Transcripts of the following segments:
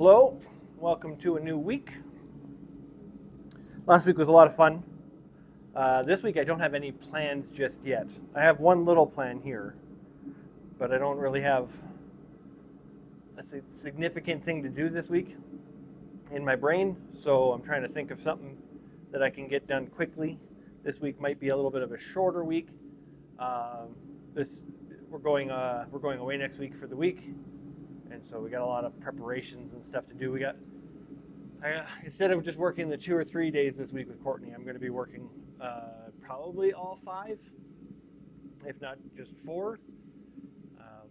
Hello, welcome to a new week. Last week was a lot of fun. This week I don't have any plans just yet. I have one little plan here, but I don't really have a significant thing to do this week in my brain, so I'm trying to think of something that I can get done quickly. This week might be a little bit of a shorter week. We're going away next week for the week, and so we got a lot of preparations and stuff to do. Instead of just working the 2 or 3 days this week with Courtney, I'm going to be working probably all 5, if not just 4.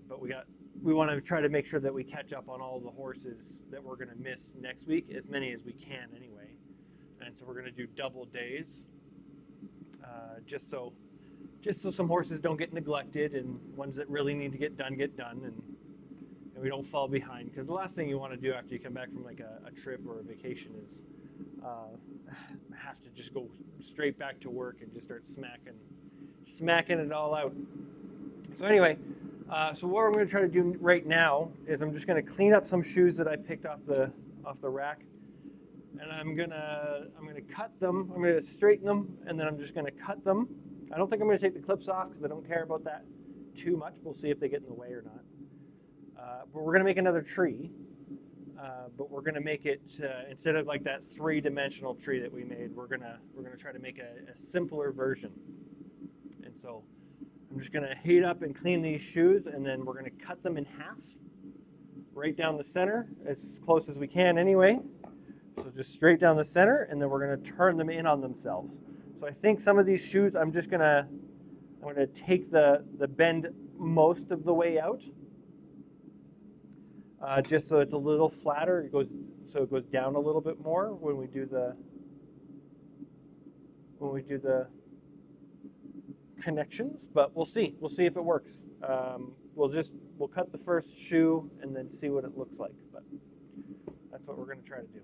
But we want to try to make sure that we catch up on all the horses that we're going to miss next week, as many as we can anyway. And so we're going to do double days, just so some horses don't get neglected, and ones that really need to get done, and we don't fall behind. Because the last thing you want to do after you come back from like a trip or a vacation is have to just go straight back to work and just start smacking it all out. So anyway, so what I'm going to try to do right now is I'm just going to clean up some shoes that I picked off the rack, and I'm gonna cut them. I'm going to straighten them, and then I'm just going to cut them. I don't think I'm going to take the clips off because I don't care about that too much. We'll see if they get in the way or not. But we're going to make another tree, but we're going to make it instead of like that 3-dimensional tree that we made. We're going to try to make a simpler version. And so I'm just going to heat up and clean these shoes, and then we're going to cut them in half, right down the center, as close as we can anyway. So just straight down the center, and then we're going to turn them in on themselves. So I think some of these shoes I'm going to take the bend most of the way out. Just so it's a little flatter. It goes down a little bit more when we do the connections, but we'll see if it works. We'll cut the first shoe and then see what it looks like, but that's what we're going to try to do.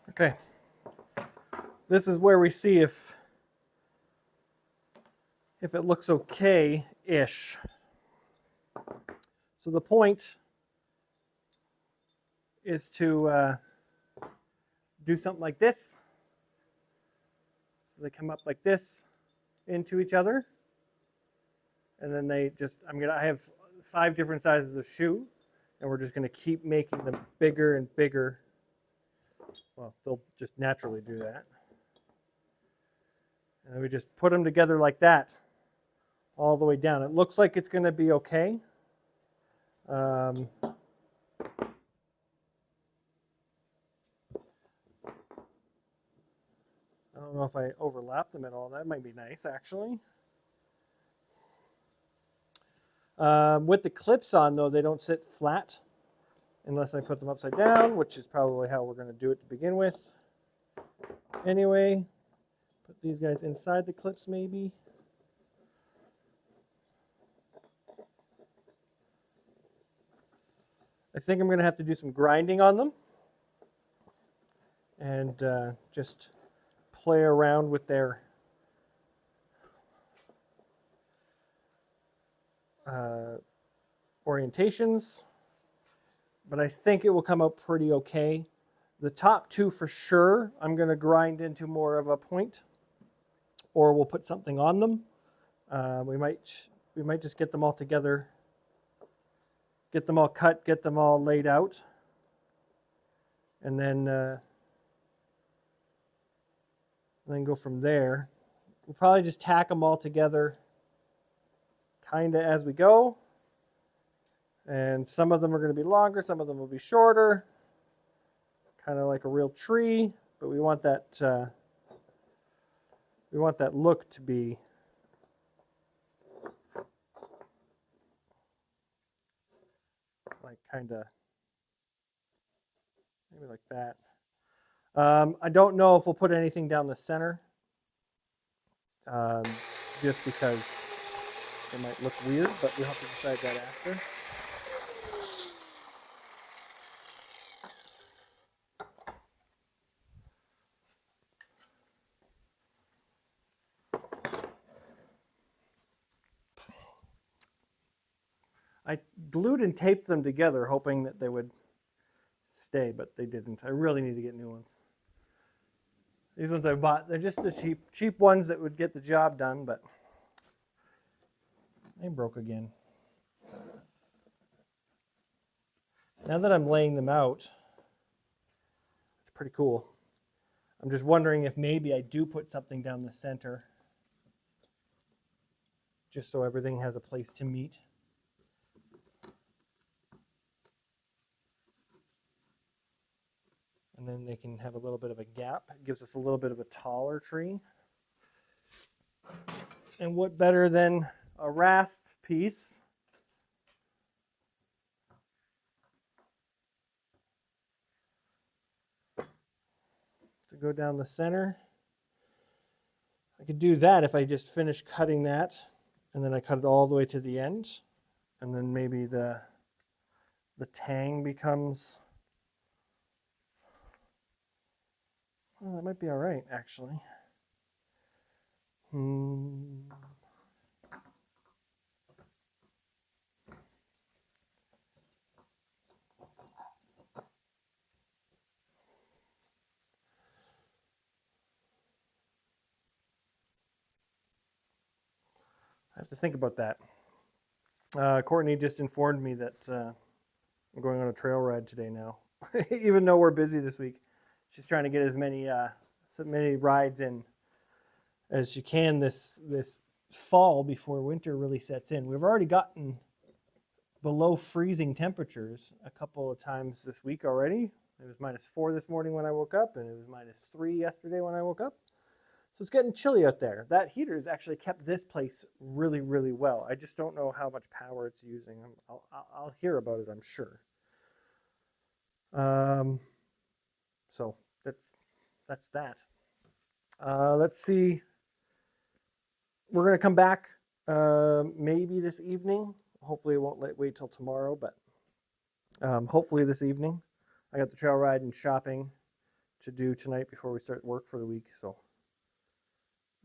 Okay, this is where we see if it looks okay-ish. So the point is to do something like this. So they come up like this into each other, and then I have 5 different sizes of shoe, and we're just going to keep making them bigger and bigger. Well, they'll just naturally do that. And then we just put them together like that, all the way down. It looks like it's going to be okay. I don't know if I overlap them at all. That might be nice, actually. With the clips on, though, they don't sit flat unless I put them upside down, which is probably how we're going to do it to begin with. Anyway, put these guys inside the clips maybe. I think I'm going to have to do some grinding on them and just play around with their orientations. But I think it will come out pretty okay. The top 2 for sure, I'm going to grind into more of a point, or we'll put something on them. We might just get them all together, get them all cut, get them all laid out, and then go from there. We'll probably just tack them all together, kind of as we go. And some of them are going to be longer, some of them will be shorter, kind of like a real tree. But we want that look to be like kind of maybe like that. I don't know if we'll put anything down the center, just because It might look weird, but we'll have to decide that after. I glued and taped them together, hoping that they would stay, but they didn't. I really need to get new ones. These ones I bought, they're just the cheap ones that would get the job done, but they broke again. Now that I'm laying them out, it's pretty cool. I'm just wondering if maybe I do put something down the center, just so everything has a place to meet. And then they can have a little bit of a gap. It gives us a little bit of a taller tree. And what better than a rasp piece to go down the center. I could do that if I just finish cutting that, and then I cut it all the way to the end, and then maybe the tang becomes, well, that might be all right, actually. I have to think about that. Courtney just informed me that I'm going on a trail ride today now. Even though we're busy this week, she's trying to get as many rides in as she can this fall before winter really sets in. We've already gotten below freezing temperatures a couple of times this week already. It was -4 this morning when I woke up, and it was -3 yesterday when I woke up. So it's getting chilly out there. That heater has actually kept this place really, really well. I just don't know how much power it's using. I'll hear about it, I'm sure. So that's that. Let's see. We're going to come back maybe this evening. Hopefully it won't wait till tomorrow, but hopefully this evening. I got the trail ride and shopping to do tonight before we start work for the week. So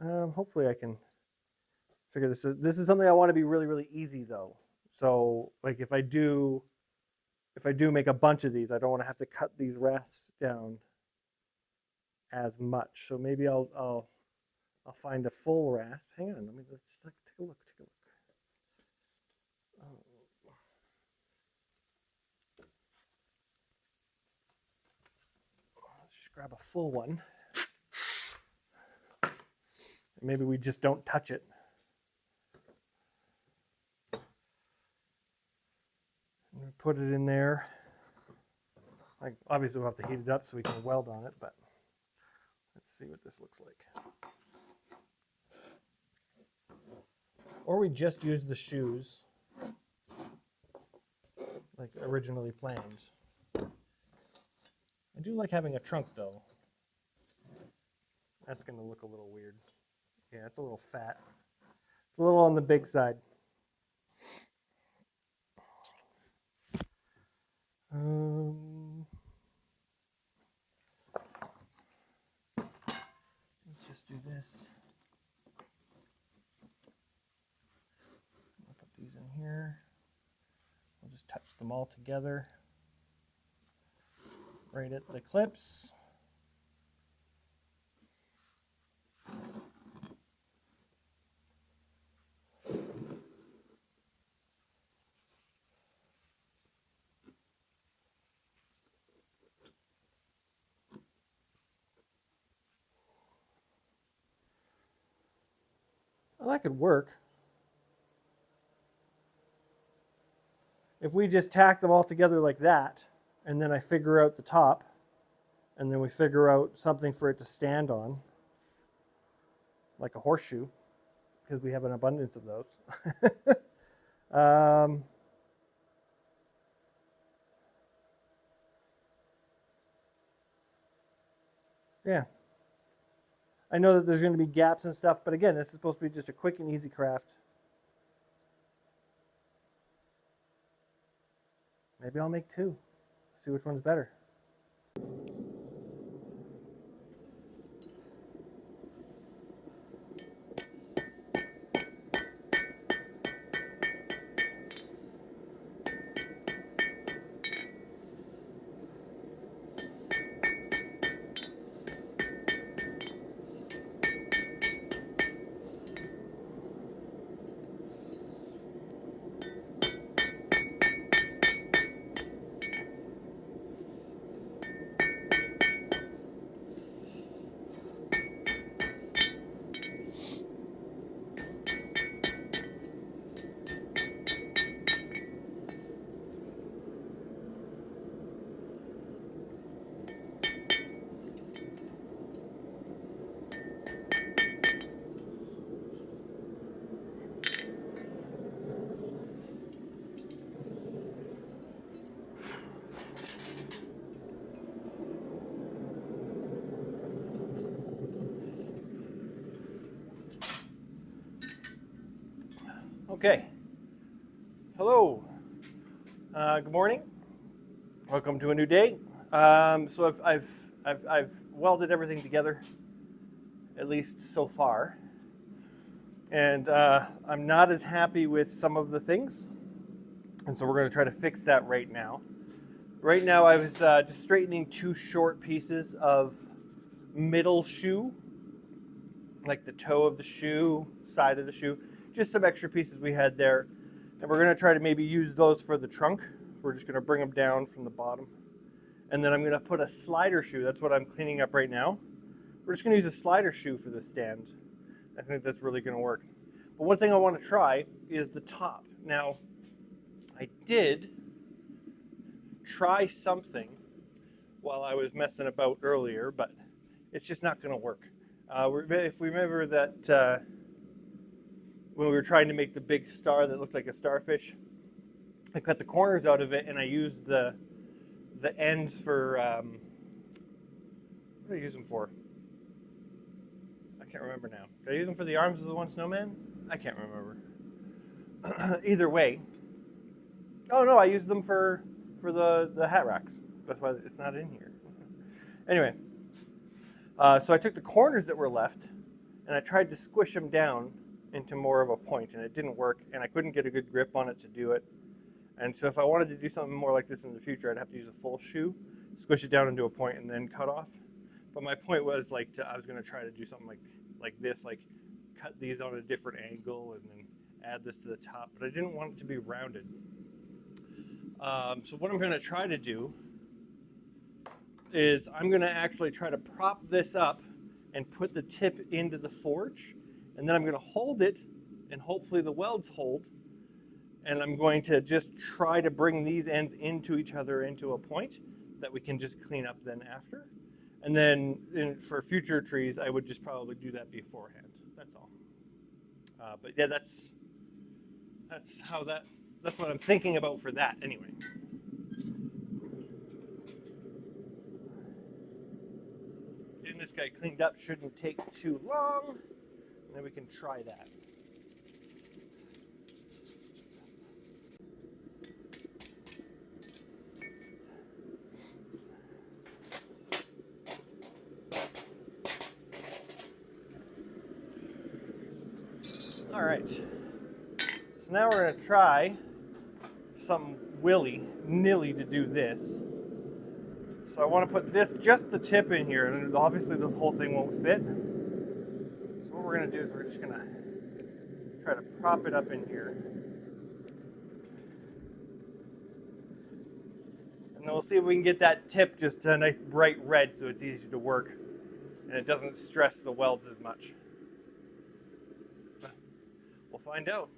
hopefully I can figure this out. This is something I want to be really, really easy though. So like if I do make a bunch of these, I don't want to have to cut these rasps down as much. So maybe I'll find a full rasp. Hang on, let's take a look. Let's just grab a full one. Maybe we just don't touch it. And put it in there. Obviously we'll have to heat it up so we can weld on it, but let's see what this looks like. Or we just use the shoes like originally planned. I do like having a trunk though. That's going to look a little weird. Yeah, it's a little fat. It's a little on the big side. Let's just do this. I'll put these in here. We'll just touch them all together right at the clips. Well, that could work. If we just tack them all together like that, and then I figure out the top, and then we figure out something for it to stand on, like a horseshoe, because we have an abundance of those. Yeah. I know that there's going to be gaps and stuff, but again, this is supposed to be just a quick and easy craft. Maybe I'll make two. See which one's better. Okay. Hello. Good morning. Welcome to a new day. So I've welded everything together, at least so far, and I'm not as happy with some of the things, and so we're going to try to fix that right now. Right now, I was just straightening two short pieces of middle shoe, like the toe of the shoe, side of the shoe. Just some extra pieces we had there, and we're going to try to maybe use those for the trunk. We're just going to bring them down from the bottom, and then I'm going to put a slider shoe. That's what I'm cleaning up right now. We're just going to use a slider shoe for the stand. I think that's really going to work. But one thing I want to try is the top. Now, I did try something while I was messing about earlier, but it's just not going to work. If we remember that when we were trying to make the big star that looked like a starfish, I cut the corners out of it and I used the ends for, what did I use them for? I can't remember now. Did I use them for the arms of the one snowman? I can't remember. Either way. Oh no, I used them for the hat racks. That's why it's not in here. Anyway, so I took the corners that were left and I tried to squish them down into more of a point, and it didn't work, and I couldn't get a good grip on it to do it. And so if I wanted to do something more like this in the future, I'd have to use a full shoe, squish it down into a point, and then cut off. But my point was, like, I was going to try to do something like this, like cut these on a different angle and then add this to the top, but I didn't want it to be rounded. So what I'm going to try to do is I'm going to actually try to prop this up and put the tip into the forge, and then I'm going to hold it, and hopefully the welds hold, and I'm going to just try to bring these ends into each other into a point that we can just clean up then after. And then for future trees, I would just probably do that beforehand. That's all. But yeah, that's what I'm thinking about for that anyway. Getting this guy cleaned up shouldn't take too long, and then we can try that. All right, so now we're going to try something willy-nilly to do this. So I want to put this, just the tip in here, and obviously this whole thing won't fit. So what we're going to do is we're just going to try to prop it up in here. And then we'll see if we can get that tip just a nice bright red so it's easy to work and it doesn't stress the welds as much. We'll find out.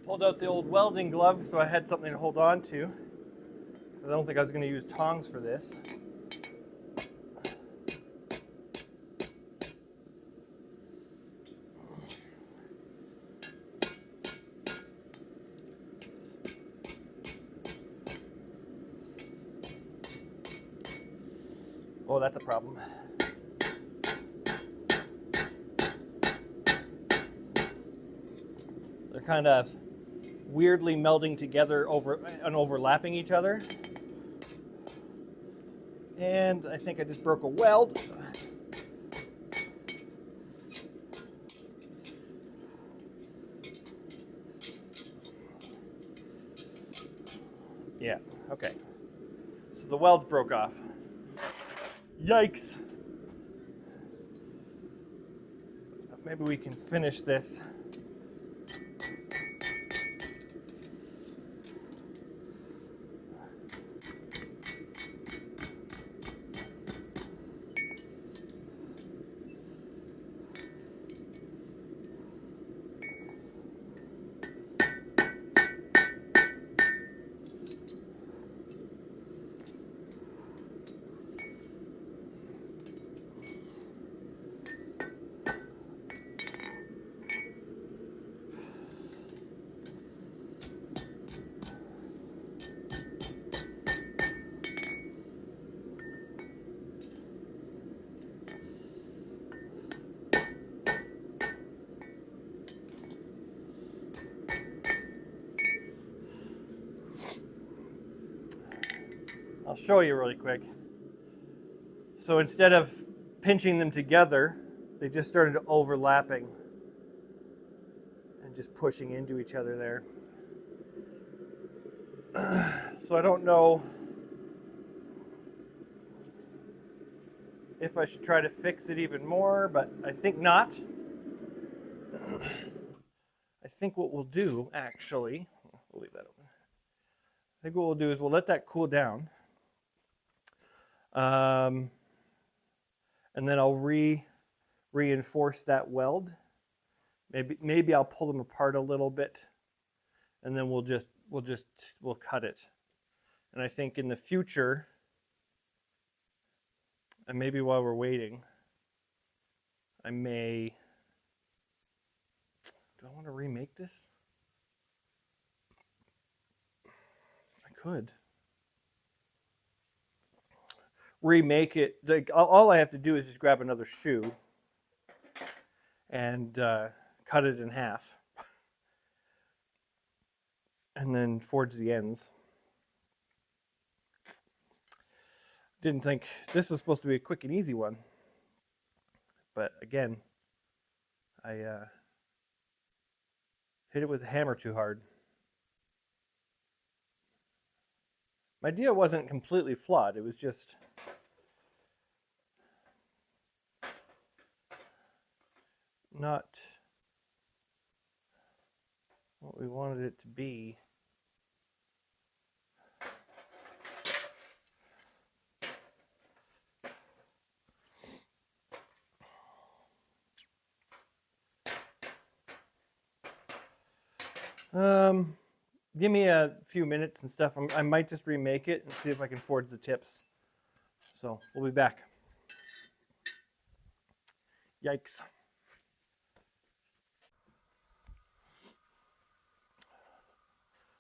Pulled out the old welding glove so I had something to hold on to. I don't think I was going to use tongs for this. Oh, that's a problem. They're kind of weirdly melding together and overlapping each other. And I think I just broke a weld. Yeah, okay. So the weld broke off. Yikes. Maybe we can finish this. I'll show you really quick. So instead of pinching them together, they just started overlapping and just pushing into each other there. So I don't know if I should try to fix it even more, but I think not. I think what we'll do, actually, we'll leave that open. I think what we'll do is we'll let that cool down. And then I'll reinforce that weld. Maybe I'll pull them apart a little bit, and then we'll cut it. And I think in the future, and maybe while we're waiting, I may. Do I want to remake this? I could remake it. All I have to do is just grab another shoe and cut it in half, and then forge the ends. Didn't think this was supposed to be a quick and easy one, but again, I hit it with a hammer too hard. My idea wasn't completely flawed. It was just not what we wanted it to be. Give me a few minutes and stuff. I might just remake it and see if I can forge the tips. So we'll be back. Yikes.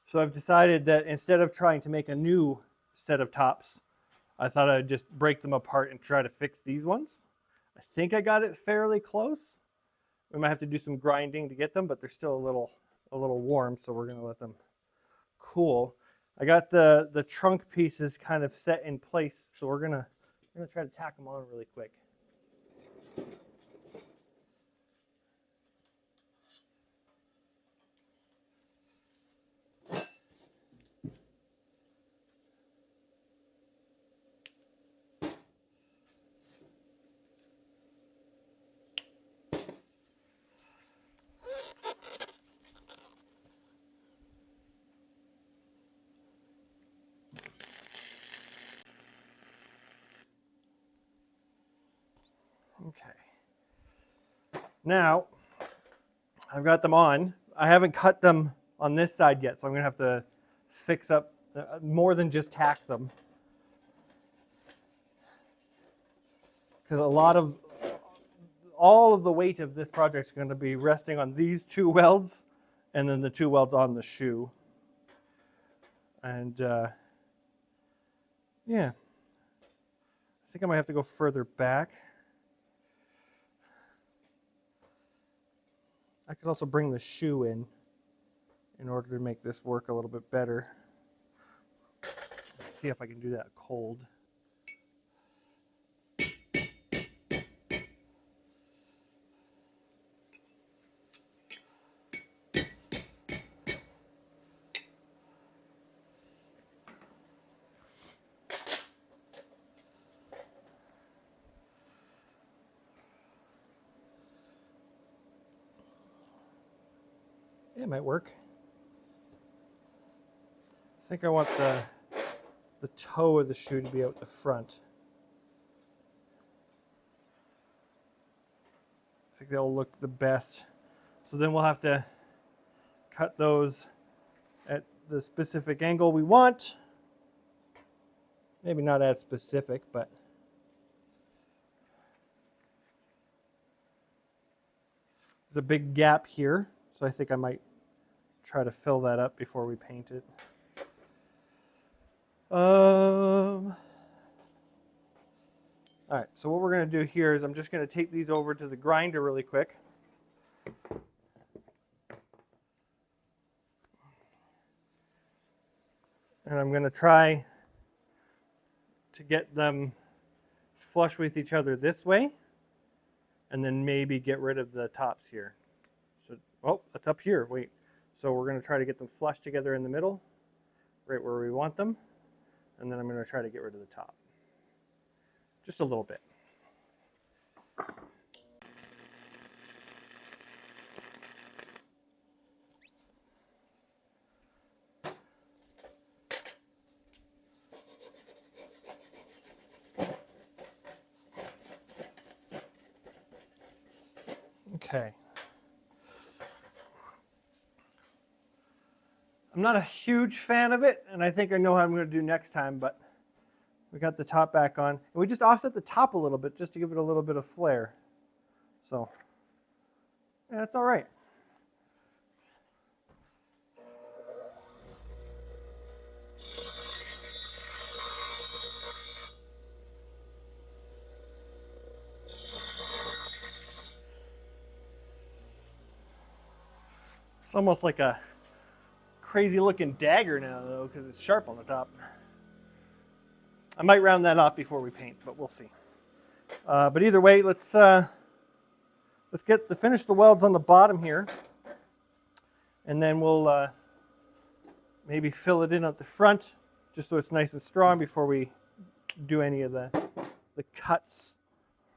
So I've decided that instead of trying to make a new set of tops, I thought I'd just break them apart and try to fix these ones. I think I got it fairly close. We might have to do some grinding to get them, but they're still a little warm, so we're going to let them cool. I got the trunk pieces kind of set in place, so we're gonna try to tack them on really quick. Okay. Now, I've got them on. I haven't cut them on this side yet, so I'm going to have to fix up more than just tack them. Because all of the weight of this project is going to be resting on these two welds and then the two welds on the shoe. And yeah, I think I might have to go further back. I could also bring the shoe in order to make this work a little bit better. Let's see if I can do that cold. Yeah, it might work. I think I want the toe of the shoe to be out the front. I think that'll look the best. So then we'll have to cut those at the specific angle we want. Maybe not as specific, but there's a big gap here, so I think I might try to fill that up before we paint it. All right, so what we're going to do here is I'm just going to take these over to the grinder really quick. And I'm going to try to get them flush with each other this way, and then maybe get rid of the tops here. So, oh, that's up here. Wait. So we're going to try to get them flush together in the middle, right where we want them, and then I'm going to try to get rid of the top. Just a little bit. Okay. I'm not a huge fan of it, and I think I know how I'm going to do next time, but we got the top back on. And we just offset the top a little bit just to give it a little bit of flair. So, yeah, that's all right. It's almost like a crazy looking dagger now, though, because it's sharp on the top. I might round that off before we paint, but we'll see. But either way, let's finish the welds on the bottom here, and then we'll maybe fill it in at the front, just so it's nice and strong before we do any of the cuts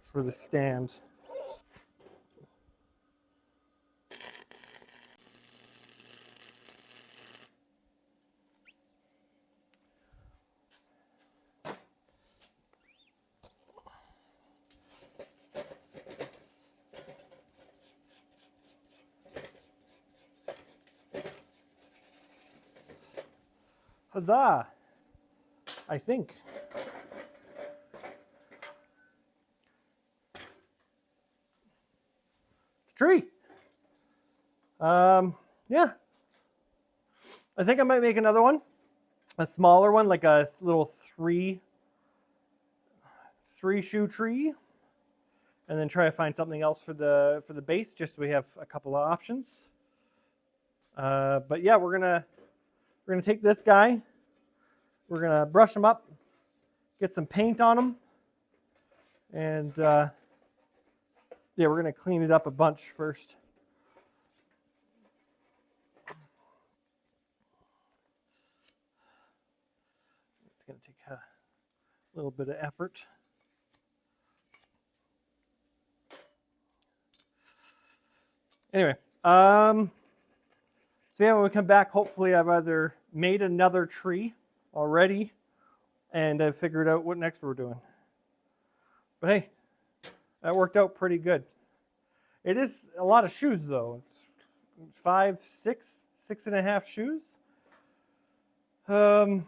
for the stand. Huzzah! I think. It's a tree. Yeah. I think I might make another one. A smaller one, like a little three shoe tree. And then try to find something else for the base, just so we have a couple of options. But yeah, we're gonna take this guy. We're gonna brush him up, get some paint on him, and yeah, we're gonna clean it up a bunch first. It's gonna take a little bit of effort. Anyway, so yeah, when we come back, hopefully I've either made another tree already and I've figured out what next we're doing. But hey, that worked out pretty good. It is a lot of shoes though. It's 5, 6, 6.5 shoes. Yeah.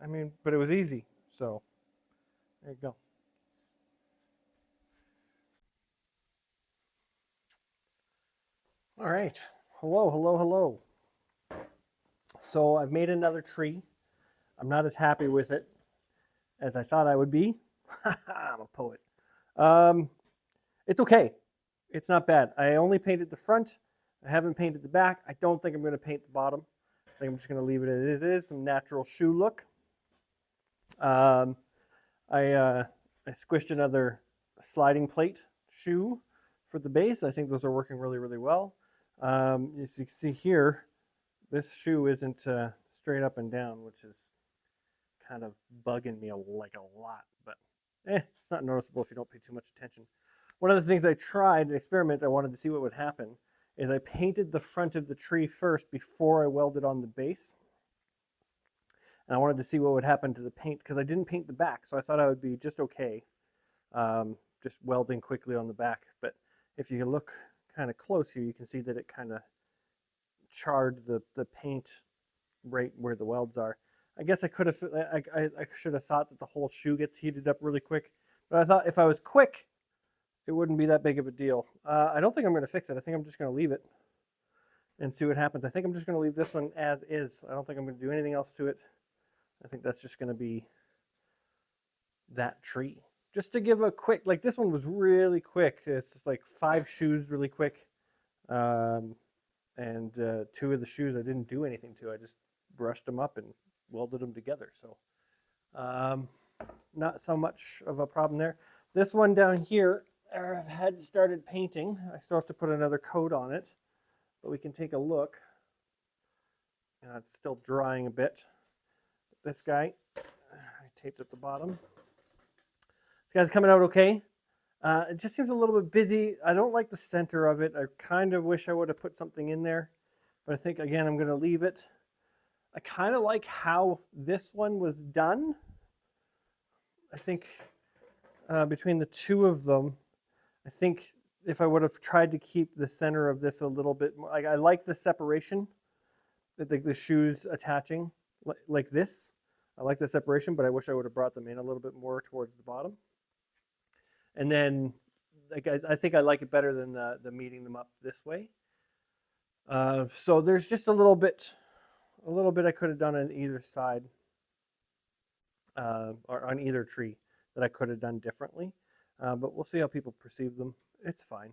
I mean, but it was easy, so there you go. All right. Hello. So I've made another tree. I'm not as happy with it as I thought I would be. I'm a poet. It's okay. It's not bad. I only painted the front. I haven't painted the back. I don't think I'm going to paint the bottom. I think I'm just going to leave it as it is, some natural shoe look. I squished another sliding plate shoe for the base. I think those are working really, really well. As you can see here, this shoe isn't straight up and down, which is kind of bugging me like a lot, but it's not noticeable if you don't pay too much attention. One of the things I tried, an experiment I wanted to see what would happen, is I painted the front of the tree first before I welded on the base. And I wanted to see what would happen to the paint, because I didn't paint the back, so I thought I would be just okay, just welding quickly on the back. But if you look kind of close here, you can see that it kind of charred the paint right where the welds are. I guess I could have, I should have thought that the whole shoe gets heated up really quick. But I thought if I was quick, it wouldn't be that big of a deal. I don't think I'm going to fix it. I think I'm just going to leave it and see what happens. I think I'm just going to leave this one as is. I don't think I'm going to do anything else to it. I think that's just going to be that tree. Just to give a quick, like this one was really quick. It's like 5 shoes really quick. And 2 of the shoes I didn't do anything to. I just brushed them up and welded them together. So not so much of a problem there. This one down here, I've had started painting. I still have to put another coat on it, but we can take a look. It's still drying a bit. This guy, I taped at the bottom. This guy's coming out okay. It just seems a little bit busy. I don't like the center of it. I kind of wish I would have put something in there, but I think, again, I'm going to leave it. I kind of like how this one was done. I think between the two of them, I think if I would have tried to keep the center of this a little bit more, I like the separation, the shoes attaching like this. I like the separation, but I wish I would have brought them in a little bit more towards the bottom. And then I think I like it better than the meeting them up this way. So there's just a little bit I could have done on either side, or on either tree that I could have done differently. But we'll see how people perceive them. It's fine.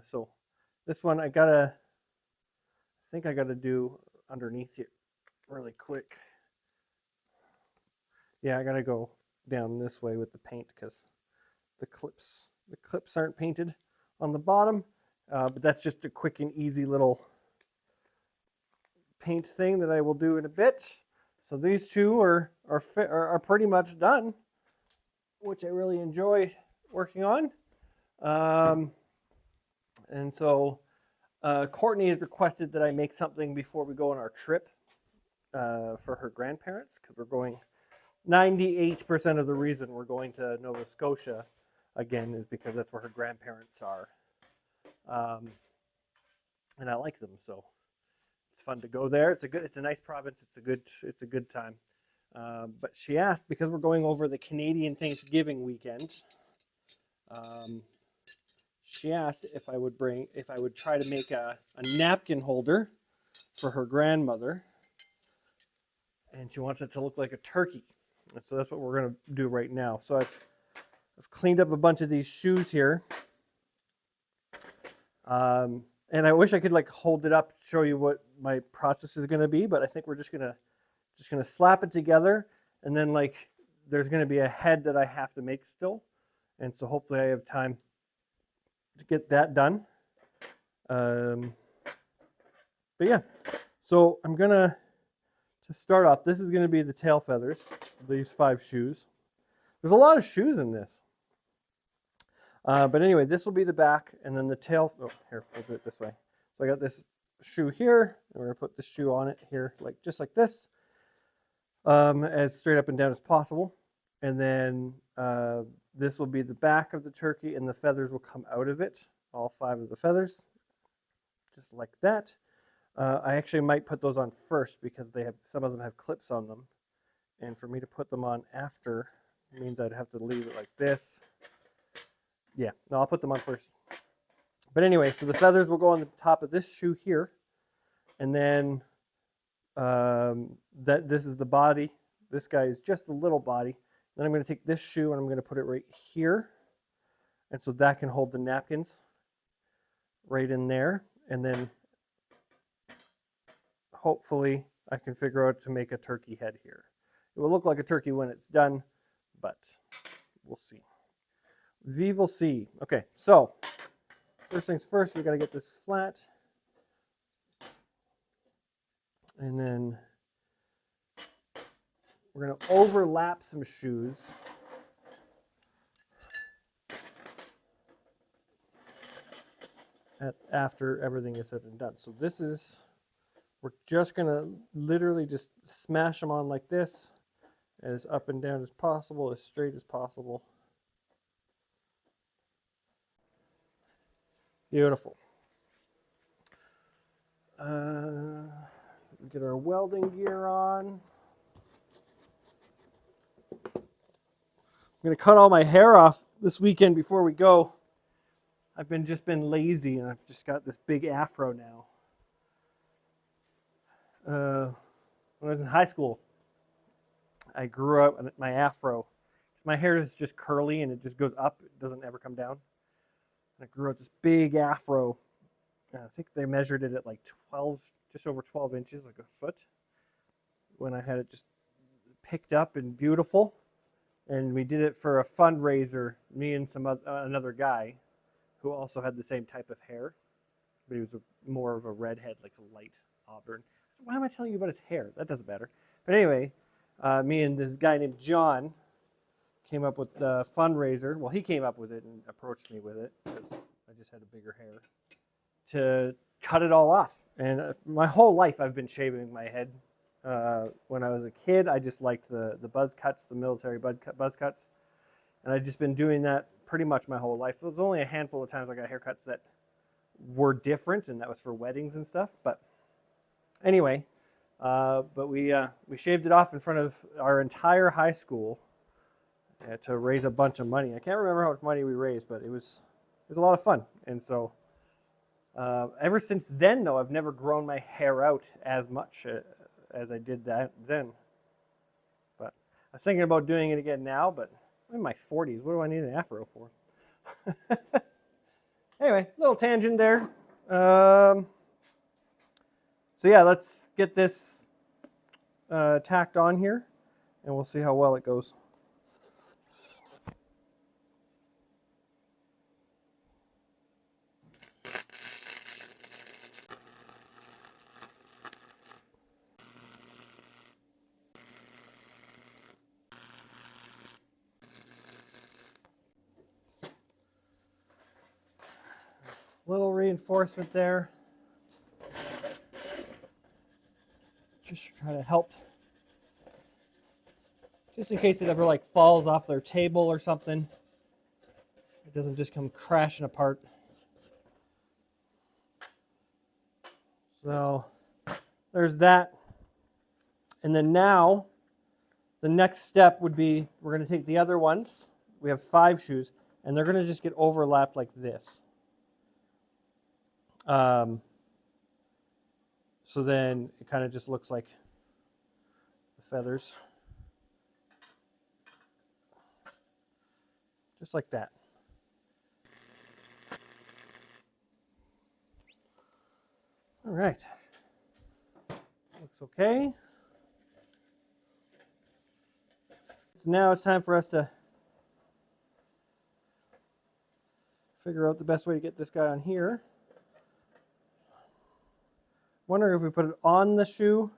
So this one I think I gotta do underneath here really quick. Yeah, I gotta go down this way with the paint because the clips aren't painted on the bottom. But that's just a quick and easy little paint thing that I will do in a bit. So these two are pretty much done, which I really enjoy working on. And so Courtney has requested that I make something before we go on our trip for her grandparents, because we're going 98% of the reason we're going to Nova Scotia again is because that's where her grandparents are. And I like them, so it's fun to go there. It's a nice province. It's a good time. But she asked, because we're going over the Canadian Thanksgiving weekend, she asked if I would try to make a napkin holder for her grandmother, and she wants it to look like a turkey. And so that's what we're going to do right now. So I've cleaned up a bunch of these shoes here. And I wish I could like hold it up, show you what my process is going to be, but I think we're just going to slap it together, and then like there's going to be a head that I have to make still. And so hopefully I have time to get that done. But yeah, so I'm going to start off, this is going to be the tail feathers, these 5 shoes. There's a lot of shoes in this. But anyway, this will be the back, and then the tail. Oh, here, we'll do it this way. So I got this shoe here, and we're going to put this shoe on it here, just like this, as straight up and down as possible. And then this will be the back of the turkey, and the feathers will come out of it, all 5 of the feathers, just like that. I actually might put those on first because some of them have clips on them, and for me to put them on after means I'd have to leave it like this. Yeah, no, I'll put them on first. But anyway, so the feathers will go on the top of this shoe here, and then this is the body this guy is just the little body. Then I'm going to take this shoe and I'm going to put it right here. And so that can hold the napkins right in there. And then hopefully I can figure out to make a turkey head here. It will look like a turkey when it's done, but we'll see. We will see. Okay, so first things first, we got to get this flat. And then we're going to overlap some shoes. After everything is said and done. So this is, we're just going to literally just smash them on like this, as up and down as possible, as straight as possible. Beautiful. Get our welding gear on. I'm going to cut all my hair off this weekend before we go. I've just been lazy, and I've just got this big afro now. When I was in high school, I grew up with my afro. My hair is just curly, and it just goes up. It doesn't ever come down. And I grew up this big afro. I think they measured it at like 12, just over 12 inches, like a foot, when I had it just picked up and beautiful. And we did it for a fundraiser, me and another guy who also had the same type of hair, but he was more of a redhead, like a light auburn. Why am I telling you about his hair? That doesn't matter. But anyway, me and this guy named John came up with the fundraiser. Well, he came up with it and approached me with it, because I just had a bigger hair, to cut it all off. And my whole life I've been shaving my head. When I was a kid, I just liked the buzz cuts, the military buzz cuts. And I've just been doing that pretty much my whole life. There was only a handful of times I got haircuts that were different, and that was for weddings and stuff. But anyway, but we shaved it off in front of our entire high school to raise a bunch of money. I can't remember how much money we raised, but it was a lot of fun. And so ever since then, though, I've never grown my hair out as much as I did that then. But I was thinking about doing it again now, but I'm in my 40s. What do I need an afro for? Anyway, little tangent there. So yeah, let's get this tacked on here, and we'll see how well it goes. Little reinforcement there, just to try to help, just in case it ever like falls off their table or something, it doesn't just come crashing apart. So there's that. And then now the next step would be, we're going to take the other ones. We have 5 shoes, and they're going to just get overlapped like this. So then it kind of just looks like the feathers. Just like that. All right. Looks okay. So now it's time for us to figure out the best way to get this guy on here. Wondering if we put it on the shoe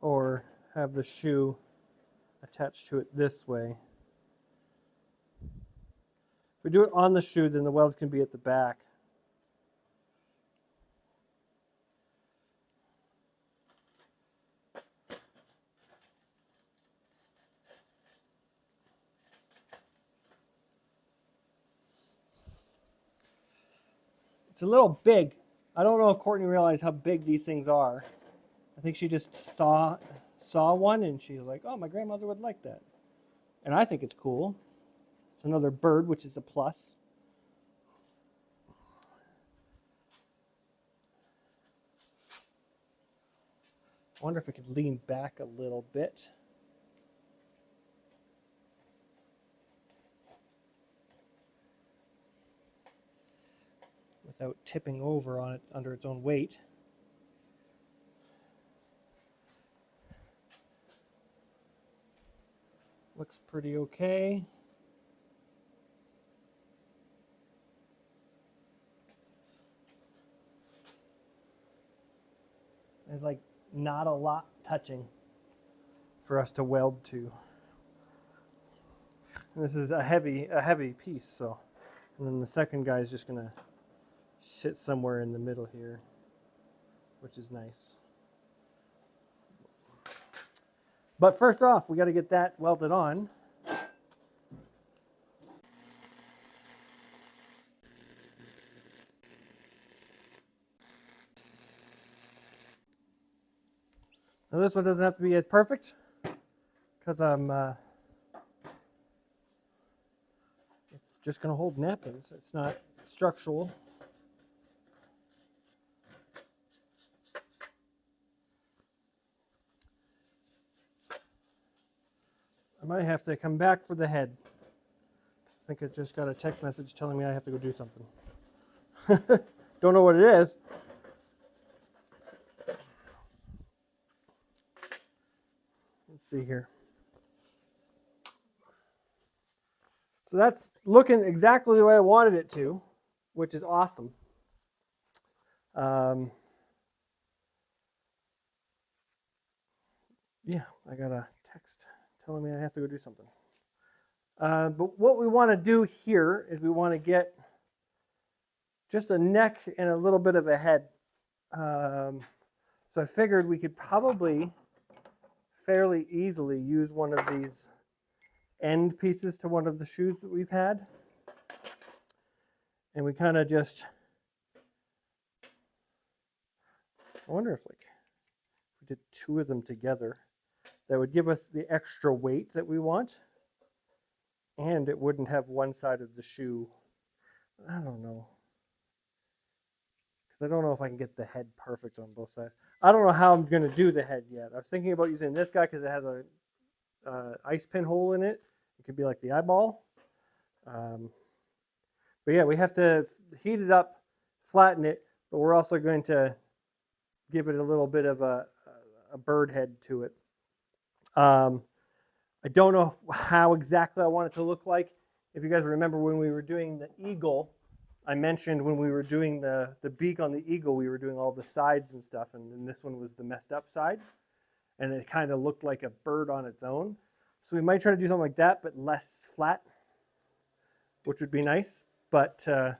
or have the shoe attached to it this way. If we do it on the shoe, then the welds can be at the back. It's a little big. I don't know if Courtney realized how big these things are. I think she just saw one and she was like, oh, my grandmother would like that. And I think it's cool. It's another bird, which is a plus. I wonder if I could lean back a little bit. Without tipping over on it under its own weight. Looks pretty okay. There's like not a lot touching for us to weld to. And this is a heavy piece, so. And then the second guy is just gonna sit somewhere in the middle here, which is nice. But first off, we got to get that welded on. Now this one doesn't have to be as perfect because it's just going to hold napkins. It's not structural. I might have to come back for the head. I think I just got a text message telling me I have to go do something. Don't know what it is. Let's see here. So that's looking exactly the way I wanted it to, which is awesome. Yeah, I got a text telling me I have to go do something. But what we want to do here is we want to get just a neck and a little bit of a head. So I figured we could probably fairly easily use one of these end pieces to one of the shoes that we've had. And we kind of just, I wonder if like, if we did two of them together, that would give us the extra weight that we want. And it wouldn't have one side of the shoe. I don't know. Because I don't know if I can get the head perfect on both sides. I don't know how I'm going to do the head yet. I was thinking about using this guy because it has a ice pin hole in it. It could be like the eyeball. But yeah, we have to heat it up, flatten it, but we're also going to give it a little bit of a bird head to it. I don't know how exactly I want it to look like. If you guys remember when we were doing the eagle, I mentioned when we were doing the beak on the eagle, we were doing all the sides and stuff, and then this one was the messed up side. And it kind of looked like a bird on its own. So we might try to do something like that, but less flat, which would be nice. But I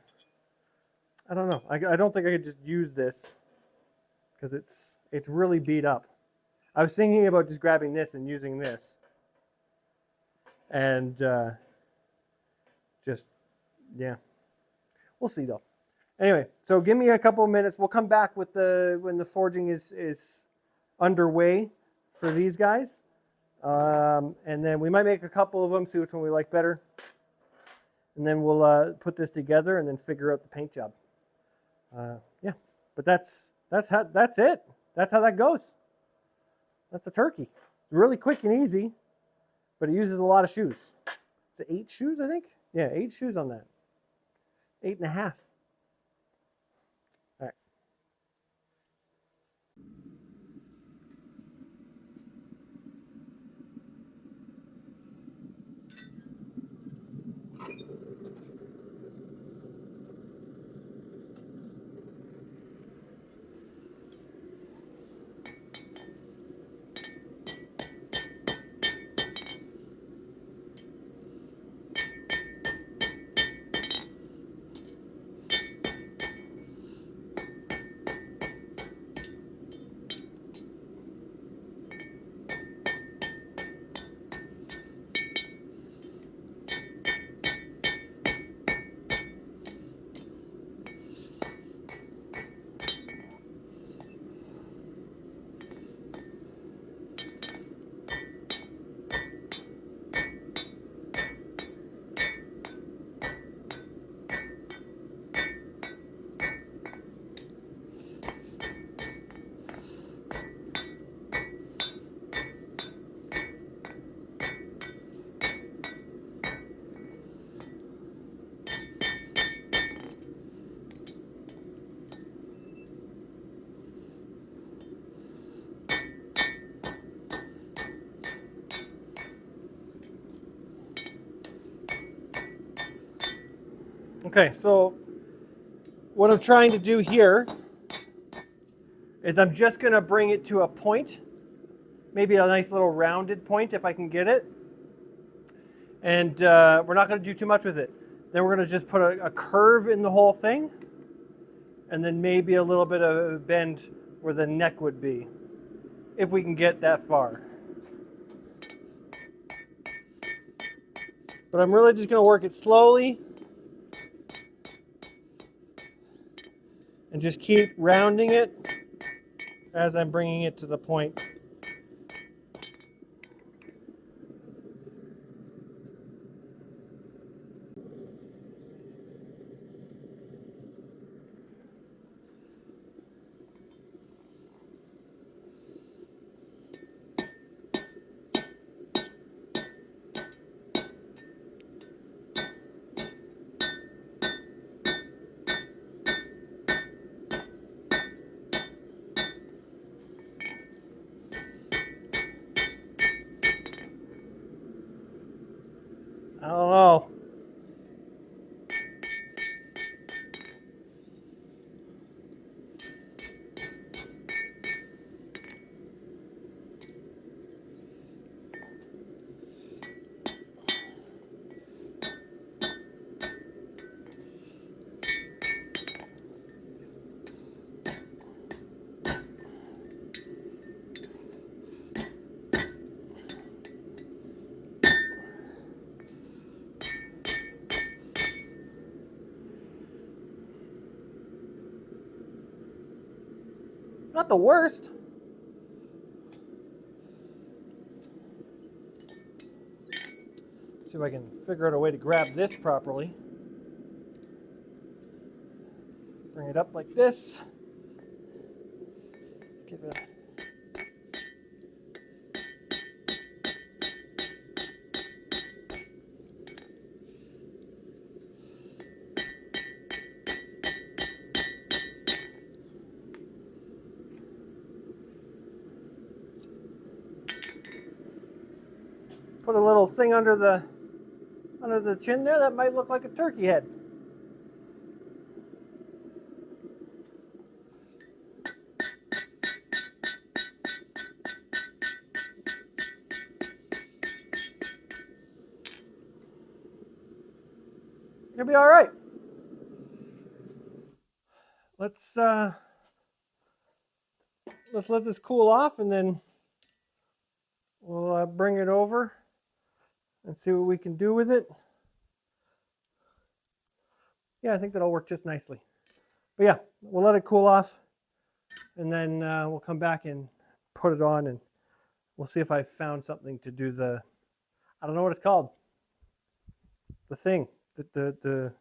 don't know. I don't think I could just use this because it's really beat up. I was thinking about just grabbing this and using this. And just, yeah. We'll see though. Anyway, so give me a couple of minutes. We'll come back with when the forging is underway for these guys. And then we might make a couple of them, see which one we like better. And then we'll put this together and then figure out the paint job. Yeah, but that's it. That's how that goes. That's a turkey. It's really quick and easy, but it uses a lot of shoes. Is it 8 shoes, I think? Yeah, 8 shoes on that. 8.5. All right. Okay, so what I'm trying to do here is I'm just going to bring it to a point, maybe a nice little rounded point if I can get it. And we're not going to do too much with it. Then we're going to just put a curve in the whole thing, and then maybe a little bit of a bend where the neck would be, if we can get that far. But I'm really just going to work it slowly and just keep rounding it as I'm bringing it to the point. I don't know. Not the worst. See if I can figure out a way to grab this properly. Bring it up like this. Give it a put a little thing under the chin there. That might look like a turkey head. It'll be all right. Let's let this cool off, and then we'll bring it over and see what we can do with it. Yeah, I think that'll work just nicely. But yeah, we'll let it cool off, and then we'll come back and put it on, and we'll see if I found something to do the, I don't know what it's called. The thing, the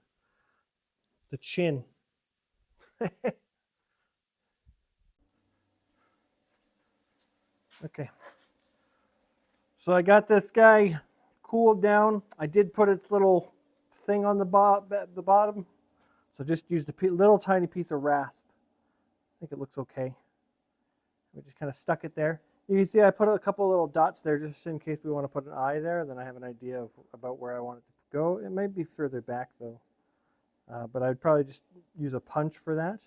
chin. Okay. So I got this guy cooled down. I did put its little thing on the bottom. So just used a little tiny piece of rasp. I think it looks okay. We just kind of stuck it there. You can see I put a couple little dots there just in case we want to put an eye there. Then I have an idea about where I want it to go. It might be further back though. But I'd probably just use a punch for that.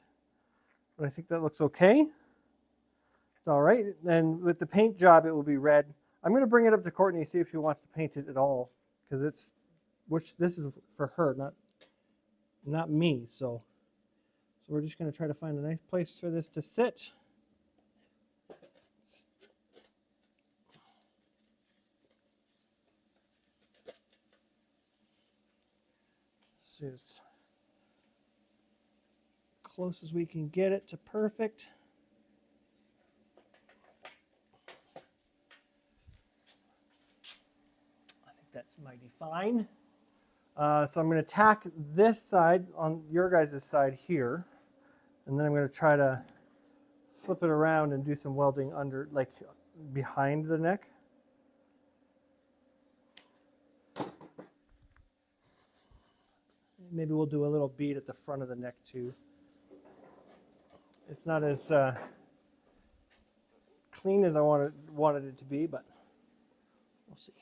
But I think that looks okay. It's all right. And with the paint job, it will be red. I'm going to bring it up to Courtney, see if she wants to paint it at all, because this is for her, not me. So we're just going to try to find a nice place for this to sit. See as close as we can get it to perfect. That's mighty fine. So I'm going to tack this side on your guys' side here, and then I'm going to try to flip it around and do some welding under, like behind the neck. Maybe we'll do a little bead at the front of the neck too. It's not as clean as I wanted it to be, but we'll see.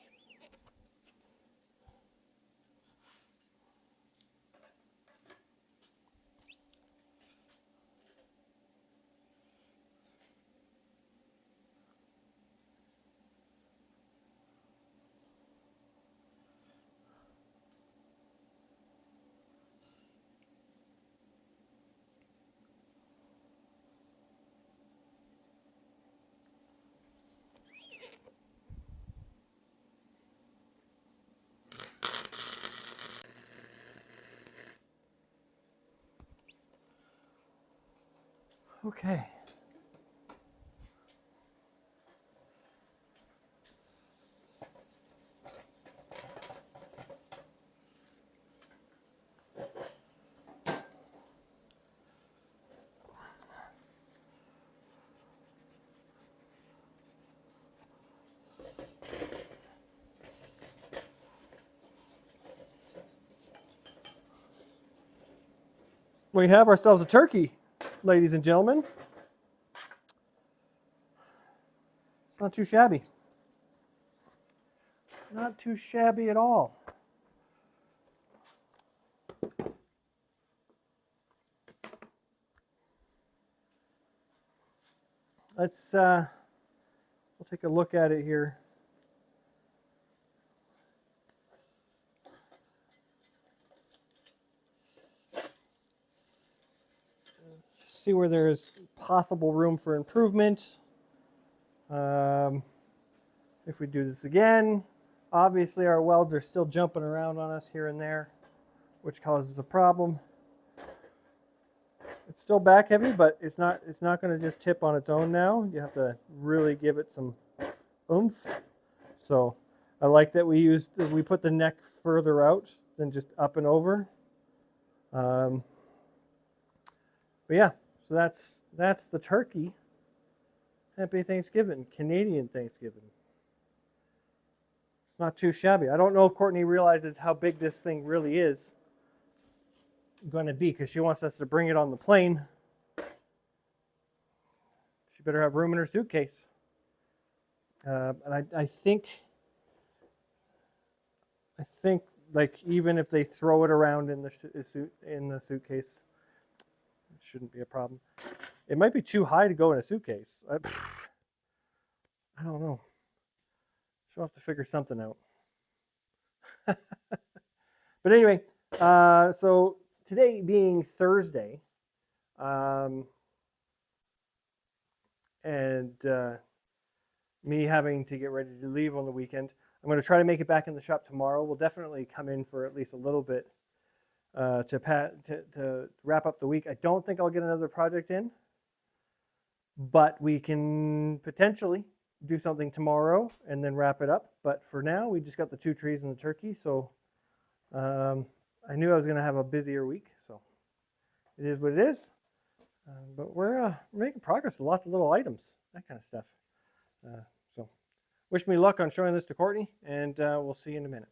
Okay. We have ourselves a turkey, ladies and gentlemen. Not too shabby. Not too shabby at all. Let's we'll take a look at it here. See where there's possible room for improvement. If we do this again, obviously our welds are still jumping around on us here and there, which causes a problem. It's still back heavy, but it's not going to just tip on its own now. You have to really give it some oomph. So I like that we put the neck further out than just up and over. But yeah, so that's the turkey. Happy Thanksgiving, Canadian Thanksgiving. Not too shabby. I don't know if Courtney realizes how big this thing really is going to be, because she wants us to bring it on the plane. She better have room in her suitcase. And I think like even if they throw it around in the suitcase, it shouldn't be a problem. It might be too high to go in a suitcase. I don't know. She'll have to figure something out. But anyway, so today being Thursday, and me having to get ready to leave on the weekend, I'm going to try to make it back in the shop tomorrow. We'll definitely come in for at least a little bit to wrap up the week. I don't think I'll get another project in, but we can potentially do something tomorrow and then wrap it up. But for now, we just got the 2 trees and the turkey, so I knew I was going to have a busier week, so it is what it is. But we're making progress with lots of little items, that kind of stuff. So wish me luck on showing this to Courtney, and we'll see you in a minute.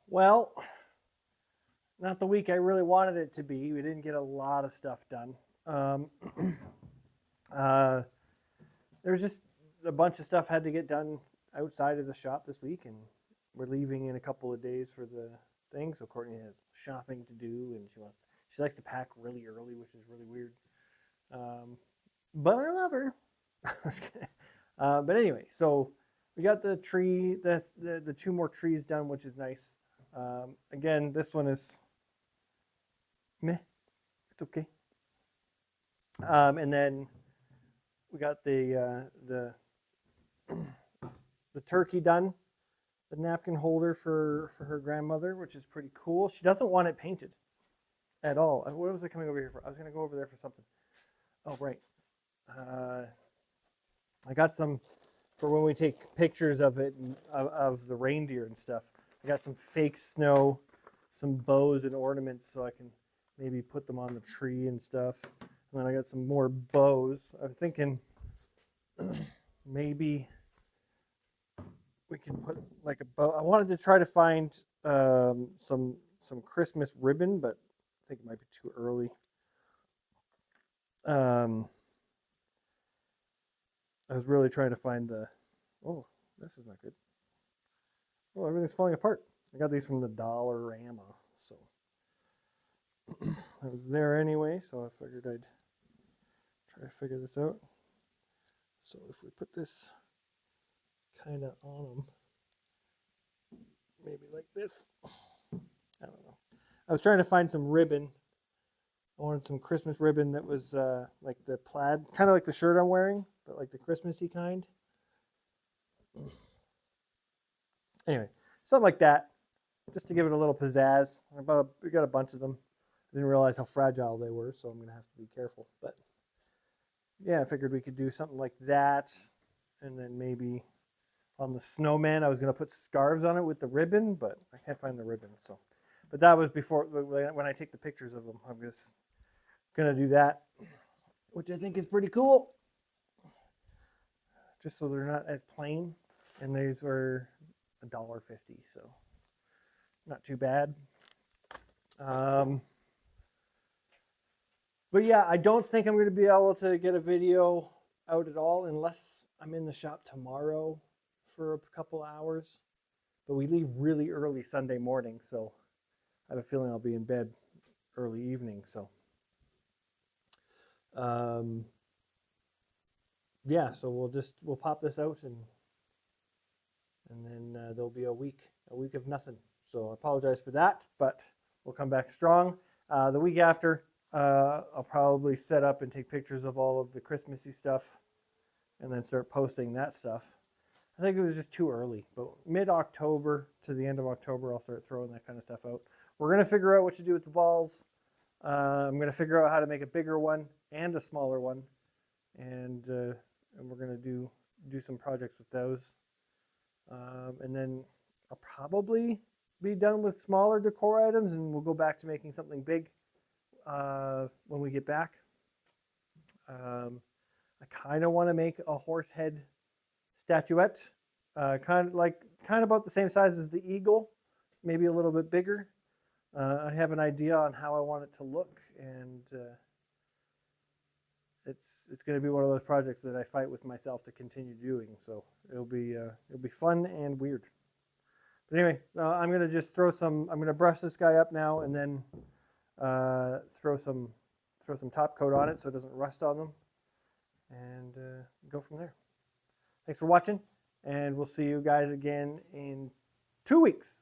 Well, not the week I really wanted it to be. We didn't get a lot of stuff done. There's just a bunch of stuff had to get done outside of the shop this week, and we're leaving in a couple of days for the thing. So Courtney has shopping to do, and she likes to pack really early, which is really weird. But I love her. But anyway, so we got the tree, the 2 more trees done, which is nice. Again, this one is meh. It's okay. And then we got the turkey done, the napkin holder for her grandmother, which is pretty cool. She doesn't want it painted at all. What was I coming over here for? I was going to go over there for something. Oh, right. I got some for when we take pictures of it, of the reindeer and stuff. I got some fake snow, some bows and ornaments, so I can maybe put them on the tree and stuff. And then I got some more bows. I'm thinking maybe we can put like a bow. I wanted to try to find some Christmas ribbon, but I think it might be too early. I was really trying to find oh, this is not good. Oh, everything's falling apart. I got these from the Dollarama, so I was there anyway, so I figured I'd try to figure this out. So if we put this kind of on them, maybe like this. I don't know. I was trying to find some ribbon. I wanted some Christmas ribbon that was like the plaid, kind of like the shirt I'm wearing, but like the Christmassy kind. Anyway, something like that, just to give it a little pizzazz. We got a bunch of them. I didn't realize how fragile they were, so I'm going to have to be careful. But yeah, I figured we could do something like that. And then maybe on the snowman, I was going to put scarves on it with the ribbon, but I can't find the ribbon. So, but that was before, when I take the pictures of them, I'm just going to do that, which I think is pretty cool. Just so they're not as plain. And these were $1.50, so not too bad. But yeah, I don't think I'm going to be able to get a video out at all unless I'm in the shop tomorrow for a couple hours. But we leave really early Sunday morning, so I have a feeling I'll be in bed early evening. So yeah, so we'll pop this out and then there'll be a week of nothing. So I apologize for that, but we'll come back strong. The week after, I'll probably set up and take pictures of all of the Christmassy stuff and then start posting that stuff. I think it was just too early, but mid-October to the end of October, I'll start throwing that kind of stuff out. We're going to figure out what to do with the balls. I'm going to figure out how to make a bigger one and a smaller one, and we're going to do some projects with those. And then I'll probably be done with smaller decor items, and we'll go back to making something big when we get back. I kind of want to make a horse head statuette, kind of about the same size as the eagle, maybe a little bit bigger. I have an idea on how I want it to look, and it's going to be one of those projects that I fight with myself to continue doing. So it'll be fun and weird. But anyway, I'm going to just I'm going to brush this guy up now, and then throw some top coat on it so it doesn't rust on them, and go from there. Thanks for watching, and we'll see you guys again in 2 weeks.